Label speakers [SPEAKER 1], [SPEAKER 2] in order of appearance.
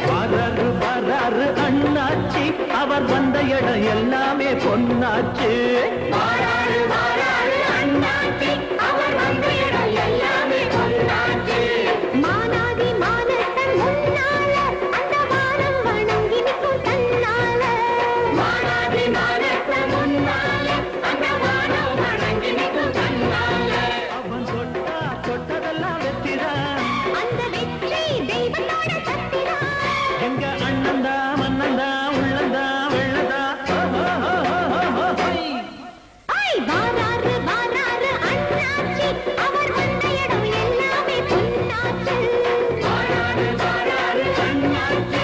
[SPEAKER 1] வராரு வராரு அண்ணாச்சி அவர் வந்த இடம் எல்லாமே பொன்னாச்சு
[SPEAKER 2] வராரு வராரு அண்ணாச்சி அவர் வந்த இடம் எல்லாமே பொன்னாச்சு மானாதி மானத்தன் முன்னால அந்த வானம் வணங்கி நிற்கும் தன்னால மானாதி மானத்தன் முன்னால அந்த வானம் வணங்கி நிற்கும் தன்னால
[SPEAKER 1] அவன் தொட்டா தொட்டதெல்லாம் வெற்றிதான்
[SPEAKER 2] அந்த வெற்றி தெய்வத்தோட சக்திதான்
[SPEAKER 1] எங்க அண்ணந்தா மன்னந்தா உள்ளந்தா வெள்ளதா
[SPEAKER 2] வாராரு வாராரு அண்ணாச்சி அவர் வந்த இடம் எல்லாமே பொன்னாச்சு வாராரு வாராரு அண்ணாச்சி